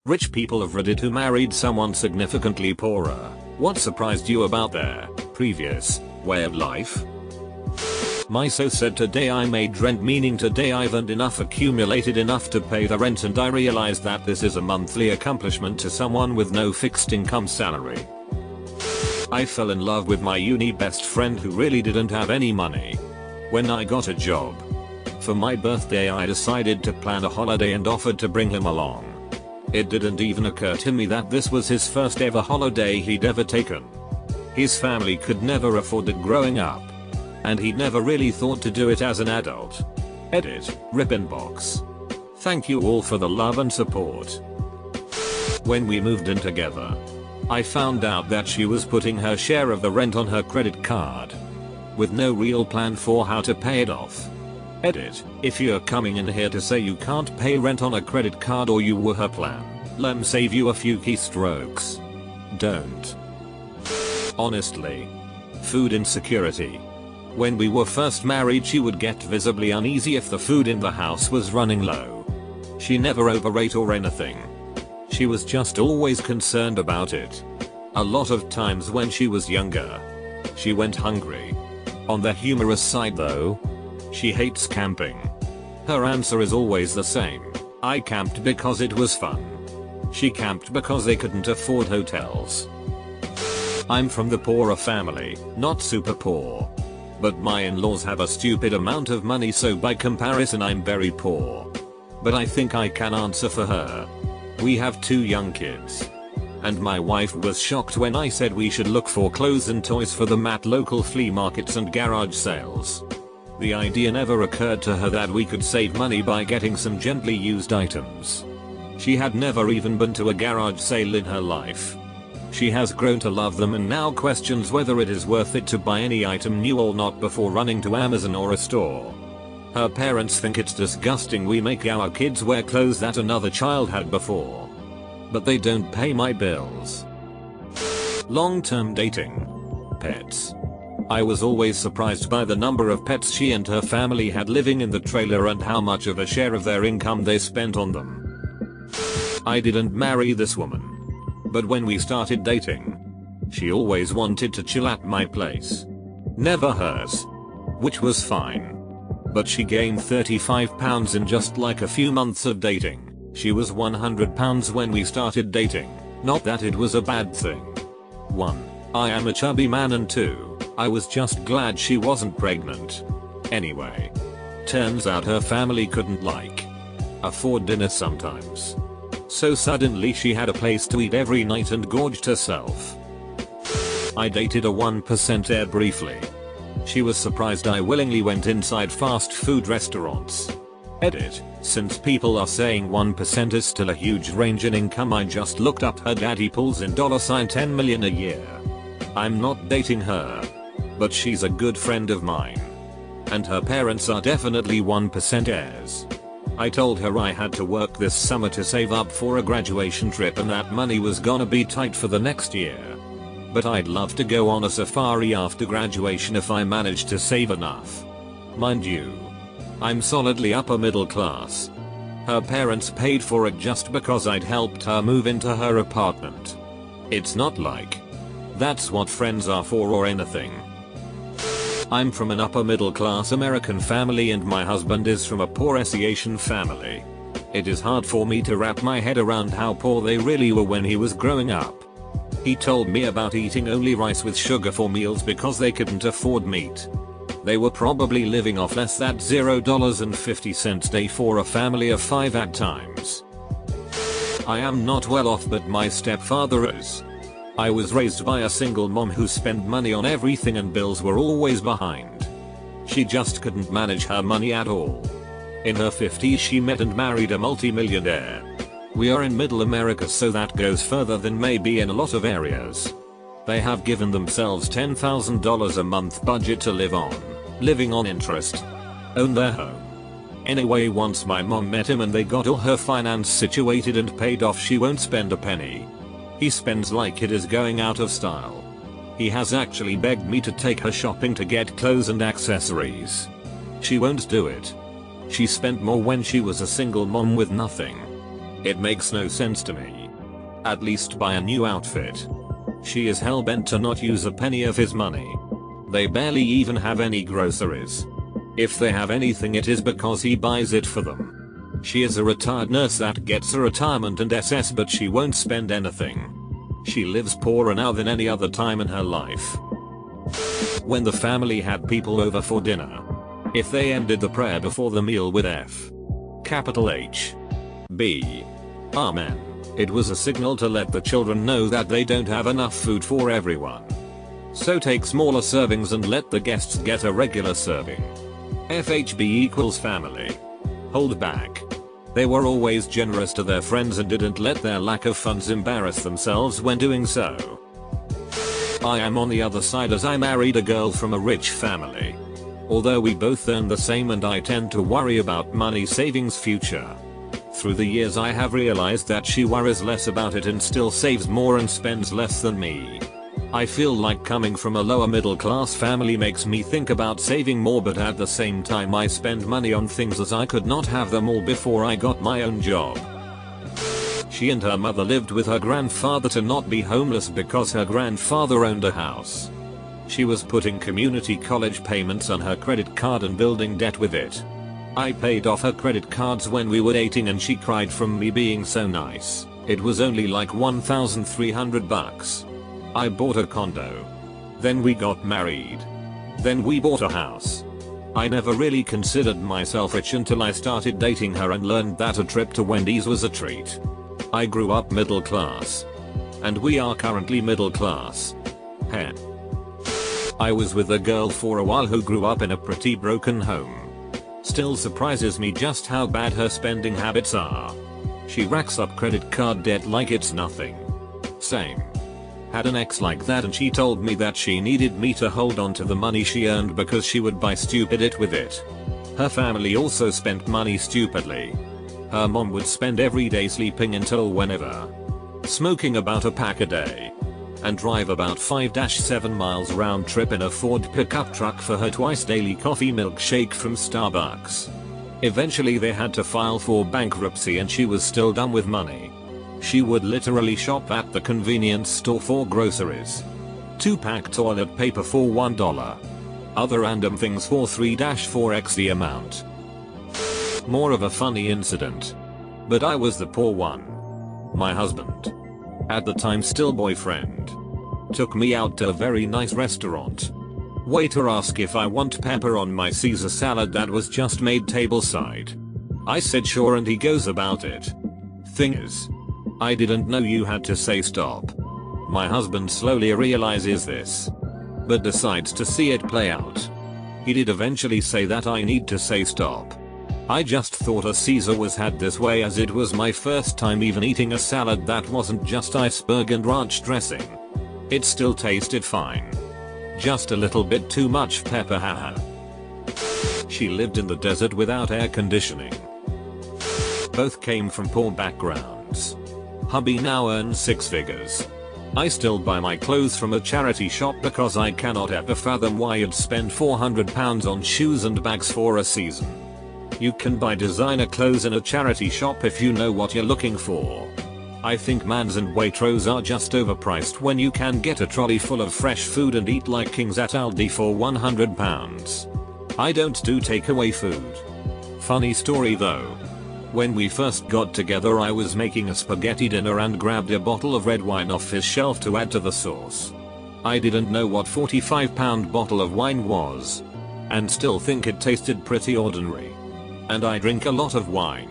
Rich people of Reddit who married someone significantly poorer. What surprised you about their previous way of life? Miso said, today I made rent, meaning today I've earned enough, accumulated enough to pay the rent, and I realized that this is a monthly accomplishment to someone with no fixed income salary. I fell in love with my uni best friend who really didn't have any money. When I got a job for my birthday, I decided to plan a holiday and offered to bring him along. It didn't even occur to me that this was his first ever holiday he'd ever taken. His family could never afford it growing up, and he'd never really thought to do it as an adult. Edit, rip inbox. Thank you all for the love and support. When we moved in together, I found out that she was putting her share of the rent on her credit card, with no real plan for how to pay it off. Edit, if you're coming in here to say you can't pay rent on a credit card or you were her plan, lem save you a few keystrokes. Don't. Honestly. Food insecurity. When we were first married, she would get visibly uneasy if the food in the house was running low. She never overate or anything. She was just always concerned about it. A lot of times when she was younger, she went hungry. On the humorous side though, she hates camping. Her answer is always the same. I camped because it was fun. She camped because they couldn't afford hotels. I'm from the poorer family, not super poor. But my in-laws have a stupid amount of money, so by comparison I'm very poor. But I think I can answer for her. We have 2 young kids. And my wife was shocked when I said we should look for clothes and toys for them at local flea markets and garage sales. The idea never occurred to her that we could save money by getting some gently used items. She had never even been to a garage sale in her life. She has grown to love them and now questions whether it is worth it to buy any item new or not before running to Amazon or a store. Her parents think it's disgusting we make our kids wear clothes that another child had before. But they don't pay my bills. Long-term dating. Pets. I was always surprised by the number of pets she and her family had living in the trailer and how much of a share of their income they spent on them. I didn't marry this woman. But when we started dating, she always wanted to chill at my place. Never hers. Which was fine. But she gained 35 pounds in just like a few months of dating. She was 100 pounds when we started dating. Not that it was a bad thing. 1. I am a chubby man, and 2. I was just glad she wasn't pregnant. Anyway. Turns out her family couldn't afford dinner sometimes. So suddenly she had a place to eat every night and gorged herself. I dated a 1% heir briefly. She was surprised I willingly went inside fast food restaurants. Edit, since people are saying 1% is still a huge range in income, I just looked up. Her daddy pulls in $10 million a year. I'm not dating her, but she's a good friend of mine. And her parents are definitely 1% heirs. I told her I had to work this summer to save up for a graduation trip and that money was gonna be tight for the next year. But I'd love to go on a safari after graduation if I managed to save enough. Mind you, I'm solidly upper middle class. Her parents paid for it just because I'd helped her move into her apartment. It's not like that's what friends are for or anything. I'm from an upper middle class American family and my husband is from a poor Asian family. It is hard for me to wrap my head around how poor they really were when he was growing up. He told me about eating only rice with sugar for meals because they couldn't afford meat. They were probably living off less than $0.50 a day for a family of 5 at times. I am not well off, but my stepfather is. I was raised by a single mom who spent money on everything and bills were always behind. She just couldn't manage her money at all. In her 50s she met and married a multi-millionaire. We are in middle America, so that goes further than maybe in a lot of areas. They have given themselves $10,000 a month budget to live on, living on interest. Own their home. Anyway, once my mom met him and they got all her finance situated and paid off, she won't spend a penny. He spends like it is going out of style. He has actually begged me to take her shopping to get clothes and accessories. She won't do it. She spent more when she was a single mom with nothing. It makes no sense to me. At least buy a new outfit. She is hellbent to not use a penny of his money. They barely even have any groceries. If they have anything, it is because he buys it for them. She is a retired nurse that gets a retirement and SS, but she won't spend anything. She lives poorer now than any other time in her life. When the family had people over for dinner, if they ended the prayer before the meal with F. Capital H. B. Amen, it was a signal to let the children know that they don't have enough food for everyone. So take smaller servings and let the guests get a regular serving. FHB equals family. Hold back. They were always generous to their friends and didn't let their lack of funds embarrass themselves when doing so. I am on the other side, as I married a girl from a rich family. Although we both earn the same and I tend to worry about money savings future. Through the years I have realized that she worries less about it and still saves more and spends less than me. I feel like coming from a lower middle class family makes me think about saving more, but at the same time I spend money on things as I could not have them all before I got my own job. She and her mother lived with her grandfather to not be homeless because her grandfather owned a house. She was putting community college payments on her credit card and building debt with it. I paid off her credit cards when we were dating and she cried from me being so nice. It was only like $1,300. I bought a condo. Then we got married. Then we bought a house. I never really considered myself rich until I started dating her and learned that a trip to Wendy's was a treat. I grew up middle class. And we are currently middle class. Heh. I was with a girl for a while who grew up in a pretty broken home. Still surprises me just how bad her spending habits are. She racks up credit card debt like it's nothing. Same. Had an ex like that and she told me that she needed me to hold on to the money she earned because she would buy stupid it with it. Her family also spent money stupidly. Her mom would spend every day sleeping until whenever, smoking about a pack a day, and drive about 5-7 miles round trip in a Ford pickup truck for her twice daily coffee milkshake from Starbucks. Eventually they had to file for bankruptcy and she was still dumb with money. She would literally shop at the convenience store for groceries. 2-pack toilet paper for $1. Other random things for 3-4x the amount. More of a funny incident. But I was the poor one. My husband, at the time still boyfriend, took me out to a very nice restaurant. Waiter asked if I want pepper on my Caesar salad that was just made tableside. I said sure and he goes about it. Thing is, I didn't know you had to say stop. My husband slowly realizes this, but decides to see it play out. He did eventually say that I need to say stop. I just thought a Caesar was had this way, as it was my first time even eating a salad that wasn't just iceberg and ranch dressing. It still tasted fine. Just a little bit too much pepper, haha. She lived in the desert without air conditioning. Both came from poor backgrounds. Hubby now earns 6 figures. I still buy my clothes from a charity shop because I cannot ever fathom why you'd spend £400 on shoes and bags for a season. You can buy designer clothes in a charity shop if you know what you're looking for. I think Mans and Waitrose are just overpriced when you can get a trolley full of fresh food and eat like kings at Aldi for £100. I don't do takeaway food. Funny story though. When we first got together I was making a spaghetti dinner and grabbed a bottle of red wine off his shelf to add to the sauce. I didn't know what £45 bottle of wine was, and still think it tasted pretty ordinary. And I drink a lot of wine.